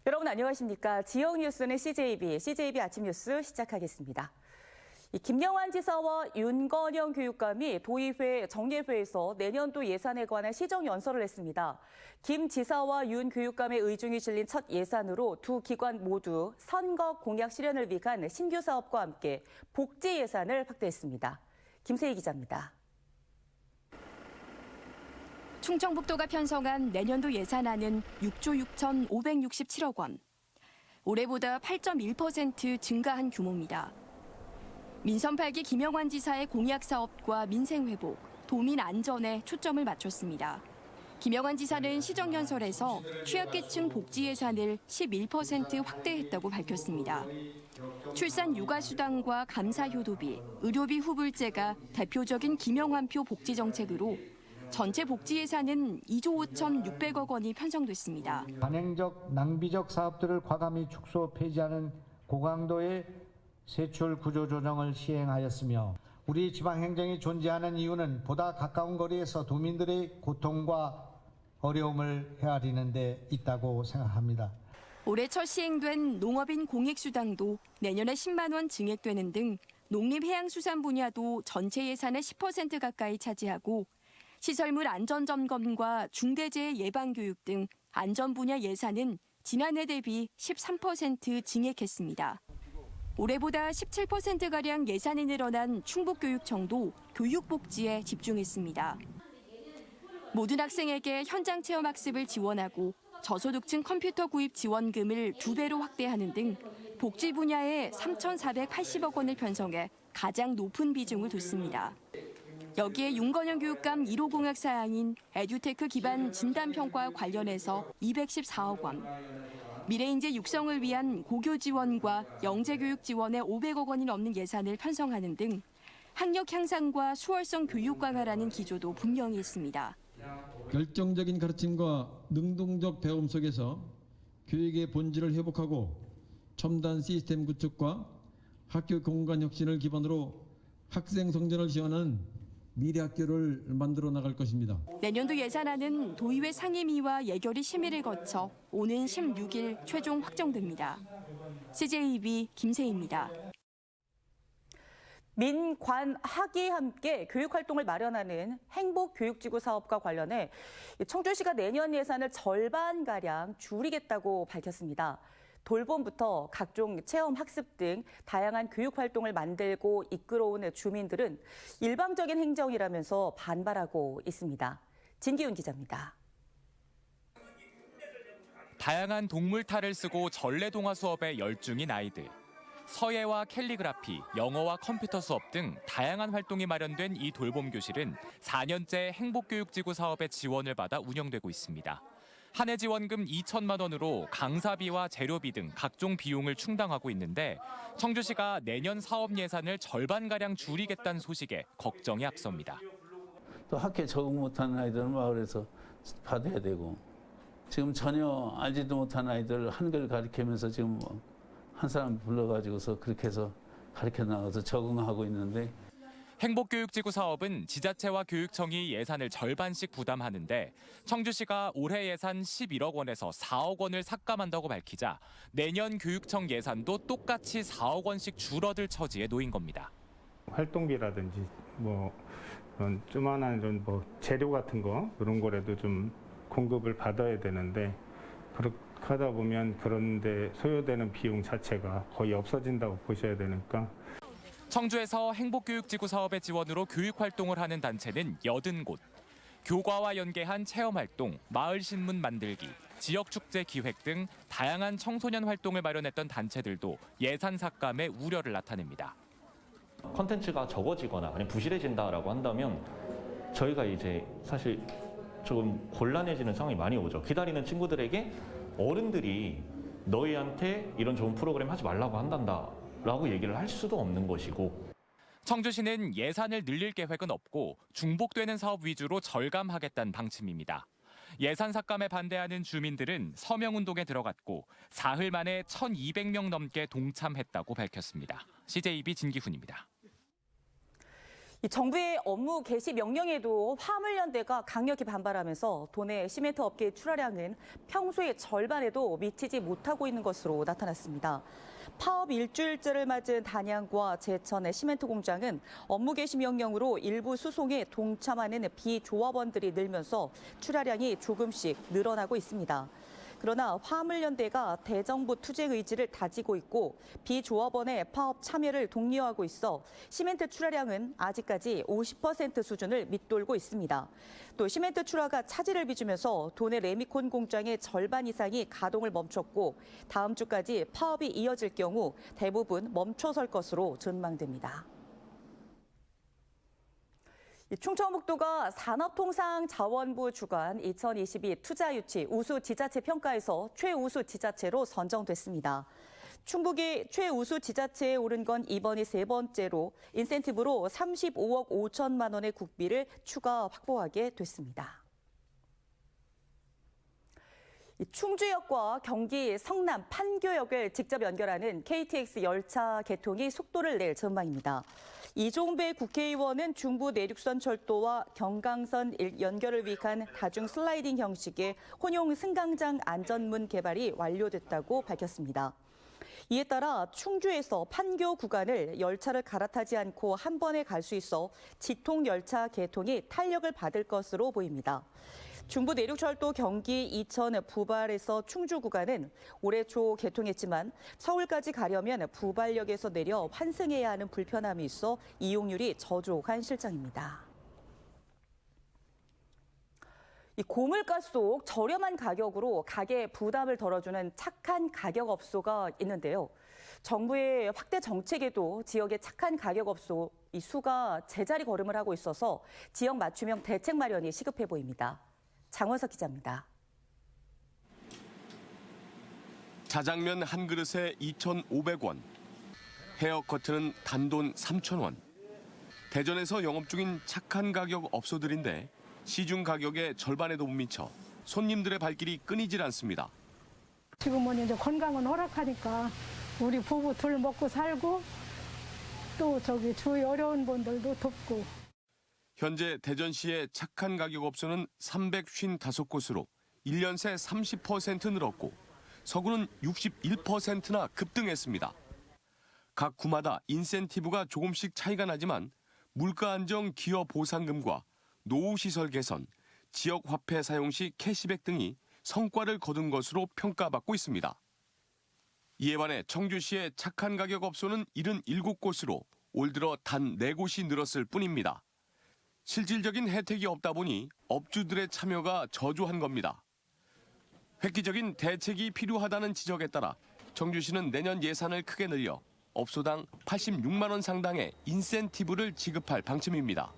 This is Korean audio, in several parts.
여러분 안녕하십니까? 지역 뉴스는 CJB 아침 뉴스 시작하겠습니다. 김영환 지사와 윤건영 교육감이 도의회 정례회에서 내년도 예산에 관한 시정연설을 했습니다. 김 지사와 윤 교육감의 의중이 실린 첫 예산으로 두 기관 모두 선거 공약 실현을 위한 신규 사업과 함께 복지 예산을 확대했습니다. 김세희 기자입니다. 충청북도가 편성한 내년도 예산안은 6조 6,567억 원. 올해보다 8.1% 증가한 규모입니다. 민선 8기 김영환 지사의 공약 사업과 민생 회복, 도민 안전에 초점을 맞췄습니다. 김영환 지사는 시정연설에서 취약계층 복지 예산을 11% 확대했다고 밝혔습니다. 출산 육아수당과 감사효도비, 의료비 후불제가 대표적인 김영환표 복지 정책으로 전체 복지 예산은 2조 5,600억 원이 편성됐습니다. 관행적, 낭비적 사업들을 과감히 축소 폐지하는 고강도의 세출 구조 조정을 시행하였으며 우리 지방행정이 존재하는 이유는 보다 가까운 거리에서 도민들의 고통과 어려움을 헤아리는 데 있다고 생각합니다. 올해 첫 시행된 농업인 공익수당도 내년에 10만 원 증액되는 등 농림해양수산 분야도 전체 예산의 10% 가까이 차지하고 시설물 안전점검과 중대재해 예방교육 등 안전 분야 예산은 지난해 대비 13% 증액했습니다. 올해보다 17%가량 예산이 늘어난 충북교육청도 교육복지에 집중했습니다. 모든 학생에게 현장 체험 학습을 지원하고 저소득층 컴퓨터 구입 지원금을 2배로 확대하는 등 복지 분야에 3,480억 원을 편성해 가장 높은 비중을 뒀습니다. 여기에 윤건영 교육감 1호 공약 사항인 에듀테크 기반 진단평가 관련해서 214억 원, 미래인재 육성을 위한 고교 지원과 영재교육 지원에 500억 원이 넘는 예산을 편성하는 등 학력 향상과 수월성 교육 강화라는 기조도 분명히 있습니다. 결정적인 가르침과 능동적 배움 속에서 교육의 본질을 회복하고 첨단 시스템 구축과 학교 공간 혁신을 기반으로 학생 성장을 지원하는 미래 학교를 만들어 나갈 것입니다. 내년도 예산안은 도의회 상임위와 예결위 심의를 거쳐 오는 16일 최종 확정됩니다. CJB 김세희입니다. 민, 관, 학이 함께 교육활동을 마련하는 행복교육지구 사업과 관련해 청주시가 내년 예산을 절반가량 줄이겠다고 밝혔습니다. 돌봄부터 각종 체험 학습 등 다양한 교육 활동을 만들고 이끌어온 주민들은 일방적인 행정이라면서 반발하고 있습니다. 진기훈 기자입니다. 다양한 동물 탈을 쓰고 전래동화 수업에 열중인 아이들. 서예와 캘리그라피, 영어와 컴퓨터 수업 등 다양한 활동이 마련된 이 돌봄 교실은 4년째 행복교육지구 사업의 지원을 받아 운영되고 있습니다. 한 해 지원금 2천만 원으로 강사비와 재료비 등 각종 비용을 충당하고 있는데 청주시가 내년 사업 예산을 절반가량 줄이겠다는 소식에 걱정이 앞섭니다. 또 학교에 적응 못하는 아이들은 마을에서 받아야 되고 지금 전혀 알지도 못하는 아이들 한글 가르치면서 지금 한 사람 불러가지고서 그렇게 해서 가르쳐 나가서 적응하고 있는데 행복교육지구 사업은 지자체와 교육청이 예산을 절반씩 부담하는데 청주시가 올해 예산 11억 원에서 4억 원을 삭감한다고 밝히자 내년 교육청 예산도 똑같이 4억 원씩 줄어들 처지에 놓인 겁니다. 활동비라든지 그런 조만한 이런 재료 같은 거 이런 거라도 좀 공급을 받아야 되는데 그렇게 하다 보면 그런데 소요되는 비용 자체가 거의 없어진다고 보셔야 되니까. 청주에서 행복교육지구 사업의 지원으로 교육활동을 하는 단체는 80곳. 교과와 연계한 체험활동, 마을신문 만들기, 지역축제 기획 등 다양한 청소년 활동을 마련했던 단체들도 예산 삭감에 우려를 나타냅니다. 콘텐츠가 적어지거나 아니면 부실해진다라고 한다면 저희가 이제 사실 조금 곤란해지는 상황이 많이 오죠. 기다리는 친구들에게 어른들이 너희한테 이런 좋은 프로그램 하지 말라고 한단다라고 얘기를 할 수도 없는 것이고. 청주시는 예산을 늘릴 계획은 없고 중복되는 사업 위주로 절감하겠다는 방침입니다. 예산 삭감에 반대하는 주민들은 서명운동에 들어갔고 사흘 만에 1,200명 넘게 동참했다고 밝혔습니다. CJB 진기훈입니다. 이 정부의 업무 개시 명령에도 화물연대가 강력히 반발하면서 도내 시멘트 업계의 출하량은 평소의 절반에도 미치지 못하고 있는 것으로 나타났습니다. 파업 일주일째를 맞은 단양과 제천의 시멘트 공장은 업무 개시 명령으로 일부 수송에 동참하는 비조합원들이 늘면서 출하량이 조금씩 늘어나고 있습니다. 그러나 화물연대가 대정부 투쟁 의지를 다지고 있고 비조합원의 파업 참여를 독려하고 있어 시멘트 출하량은 아직까지 50% 수준을 밑돌고 있습니다. 또 시멘트 출하가 차질을 빚으면서 도내 레미콘 공장의 절반 이상이 가동을 멈췄고 다음 주까지 파업이 이어질 경우 대부분 멈춰설 것으로 전망됩니다. 충청북도가 산업통상자원부 주관 2022 투자유치 우수 지자체 평가에서 최우수 지자체로 선정됐습니다. 충북이 최우수 지자체에 오른 건 이번이 세 번째로 인센티브로 35억 5천만 원의 국비를 추가 확보하게 됐습니다. 충주역과 경기 성남 판교역을 직접 연결하는 KTX 열차 개통이 속도를 낼 전망입니다. 이종배 국회의원은 중부 내륙선 철도와 경강선 연결을 위한 다중 슬라이딩 형식의 혼용 승강장 안전문 개발이 완료됐다고 밝혔습니다. 이에 따라 충주에서 판교 구간을 열차를 갈아타지 않고 한 번에 갈 수 있어 지통 열차 개통이 탄력을 받을 것으로 보입니다. 중부 내륙철도 경기 이천 부발에서 충주 구간은 올해 초 개통했지만 서울까지 가려면 부발역에서 내려 환승해야 하는 불편함이 있어 이용률이 저조한 실정입니다. 이 고물가 속 저렴한 가격으로 가게 부담을 덜어주는 착한 가격 업소가 있는데요. 정부의 확대 정책에도 지역의 착한 가격 업소 이 수가 제자리 걸음을 하고 있어서 지역 맞춤형 대책 마련이 시급해 보입니다. 장원석 기자입니다. 자장면 한 그릇에 2,500원, 헤어커트는 단돈 3,000원. 대전에서 영업 중인 착한 가격 업소들인데 시중 가격의 절반에도 못 미쳐 손님들의 발길이 끊이질 않습니다. 지금은 이제 건강은 허락하니까 우리 부부 둘 먹고 살고 또 주위 어려운 분들도 돕고. 현재 대전시의 착한 가격 업소는 355곳으로 1년 새 30% 늘었고 서구는 61%나 급등했습니다. 각 구마다 인센티브가 조금씩 차이가 나지만 물가 안정 기업 보상금과 노후시설 개선, 지역 화폐 사용 시 캐시백 등이 성과를 거둔 것으로 평가받고 있습니다. 이에 반해 청주시의 착한 가격 업소는 77곳으로 올 들어 단 4곳이 늘었을 뿐입니다. 실질적인 혜택이 없다 보니 업주들의 참여가 저조한 겁니다. 획기적인 대책이 필요하다는 지적에 따라 청주시는 내년 예산을 크게 늘려 업소당 86만 원 상당의 인센티브를 지급할 방침입니다.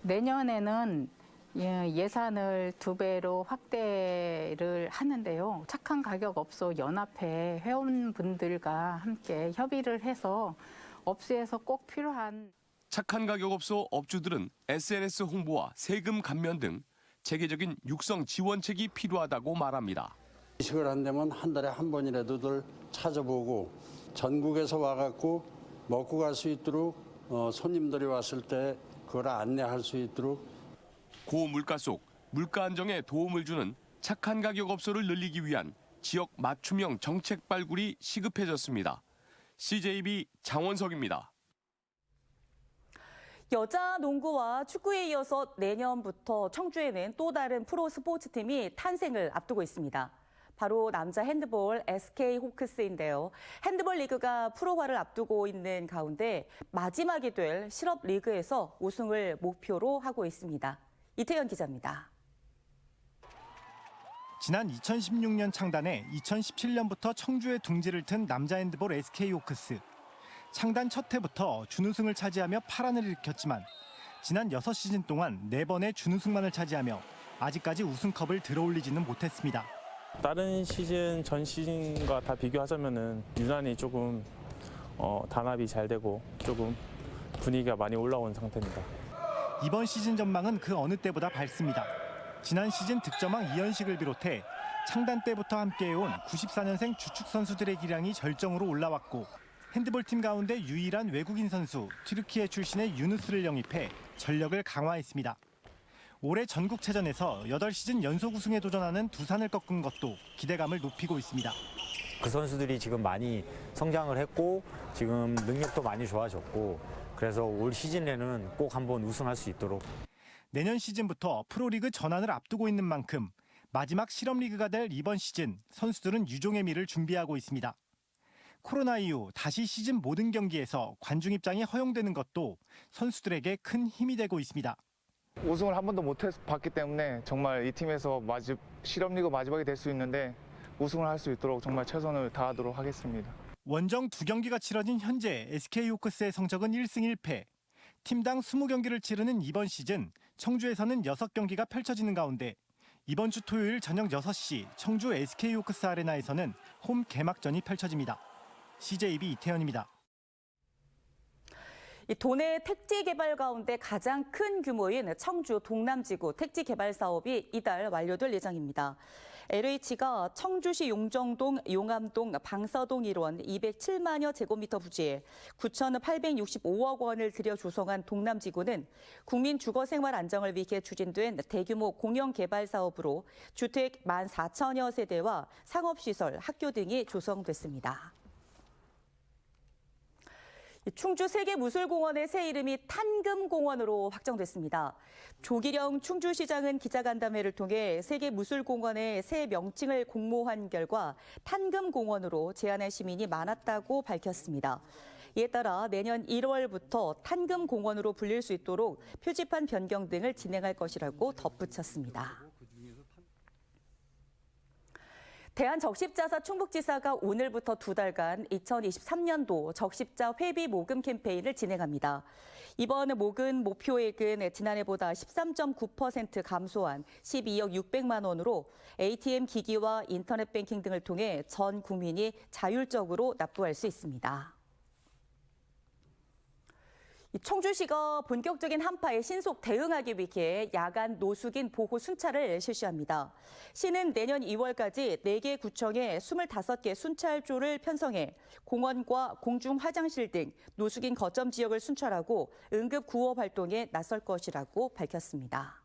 내년에는 예산을 2배로 확대를 하는데요. 착한 가격 업소 연합회 회원분들과 함께 협의를 해서 업소에서 꼭 필요한 착한 가격 업소 업주들은 SNS 홍보와 세금 감면 등 체계적인 육성 지원책이 필요하다고 말합니다. 이식을 한다면 한 달에 한 번이라도들 찾아보고 전국에서 와갖고 먹고 갈 수 있도록 손님들이 왔을 때 그걸 안내할 수 있도록 고물가 속 물가 안정에 도움을 주는 착한 가격 업소를 늘리기 위한 지역 맞춤형 정책 발굴이 시급해졌습니다. CJB 장원석입니다. 여자 농구와 축구에 이어서 내년부터 청주에는 또 다른 프로 스포츠팀이 탄생을 앞두고 있습니다. 바로 남자 핸드볼 SK 호크스인데요. 핸드볼 리그가 프로화를 앞두고 있는 가운데 마지막이 될 실업 리그에서 우승을 목표로 하고 있습니다. 이태현 기자입니다. 지난 2016년 창단해 2017년부터 청주에 둥지를 튼 남자 핸드볼 SK 호크스. 창단 첫 해부터 준우승을 차지하며 파란을 일으켰지만 지난 6시즌 동안 4번의 준우승만을 차지하며 아직까지 우승컵을 들어올리지는 못했습니다. 다른 시즌 전 시즌과 다 비교하자면은 유난히 조금 단합이 잘 되고 조금 분위기가 많이 올라온 상태입니다. 이번 시즌 전망은 그 어느 때보다 밝습니다. 지난 시즌 득점왕 이현식을 비롯해 창단 때부터 함께해온 94년생 주축 선수들의 기량이 절정으로 올라왔고 핸드볼팀 가운데 유일한 외국인 선수 튀르키예 출신의 유누스를 영입해 전력을 강화했습니다. 올해 전국체전에서 8시즌 연속 우승에 도전하는 두산을 꺾은 것도 기대감을 높이고 있습니다. 그 선수들이 지금 많이 성장을 했고 지금 능력도 많이 좋아졌고 그래서 올 시즌에는 꼭 한번 우승할 수 있도록. 내년 시즌부터 프로리그 전환을 앞두고 있는 만큼 마지막 실업리그가 될 이번 시즌 선수들은 유종의 미를 준비하고 있습니다. 코로나 이후 다시 시즌 모든 경기에서 관중 입장이 허용되는 것도 선수들에게 큰 힘이 되고 있습니다. 우승을 한 번도 못 봤기 때문에 정말 이 팀에서 실업리그 마지막이 될 수 있는데 우승을 할 수 있도록 정말 최선을 다하도록 하겠습니다. 원정 2경기가 치러진 현재 SK호크스의 성적은 1승 1패. 팀당 20경기를 치르는 이번 시즌 청주에서는 6경기가 펼쳐지는 가운데 이번 주 토요일 저녁 6시 청주 SK호크스 아레나에서는 홈 개막전이 펼쳐집니다. CJB 이태현입니다. 이 도내 택지 개발 가운데 가장 큰 규모인 청주 동남지구 택지 개발 사업이 이달 완료될 예정입니다. LH가 청주시 용정동, 용암동, 방서동 일원 207만여 제곱미터 부지에 9,865억 원을 들여 조성한 동남지구는 국민 주거생활 안정을 위해 추진된 대규모 공영개발 사업으로 주택 14,000여 세대와 상업시설, 학교 등이 조성됐습니다. 충주 세계무술공원의 새 이름이 탄금공원으로 확정됐습니다. 조기령 충주시장은 기자간담회를 통해 세계무술공원의 새 명칭을 공모한 결과 탄금공원으로 제안한 시민이 많았다고 밝혔습니다. 이에 따라 내년 1월부터 탄금공원으로 불릴 수 있도록 표지판 변경 등을 진행할 것이라고 덧붙였습니다. 대한적십자사 충북지사가 오늘부터 2달간 2023년도 적십자 회비 모금 캠페인을 진행합니다. 이번 모금 목표액은 지난해보다 13.9% 감소한 12억 600만 원으로 ATM 기기와 인터넷 뱅킹 등을 통해 전 국민이 자율적으로 납부할 수 있습니다. 청주시가 본격적인 한파에 신속 대응하기 위해 야간 노숙인 보호 순찰을 실시합니다. 시는 내년 2월까지 4개 구청에 25개 순찰조를 편성해 공원과 공중 화장실 등 노숙인 거점 지역을 순찰하고 응급 구호 활동에 나설 것이라고 밝혔습니다.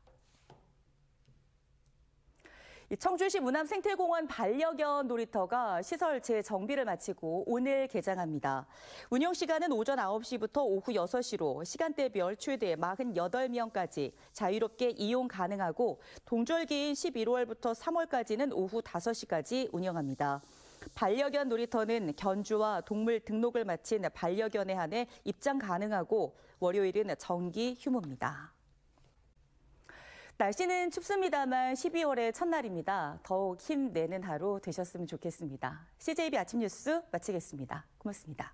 청주시 문암 생태공원 반려견 놀이터가 시설 재정비를 마치고 오늘 개장합니다. 운영 시간은 오전 9시부터 오후 6시로 시간대별 최대 48명까지 자유롭게 이용 가능하고 동절기인 11월부터 3월까지는 오후 5시까지 운영합니다. 반려견 놀이터는 견주와 동물 등록을 마친 반려견에 한해 입장 가능하고 월요일은 정기 휴무입니다. 날씨는 춥습니다만 12월의 첫날입니다. 더욱 힘내는 하루 되셨으면 좋겠습니다. CJB 아침 뉴스 마치겠습니다. 고맙습니다.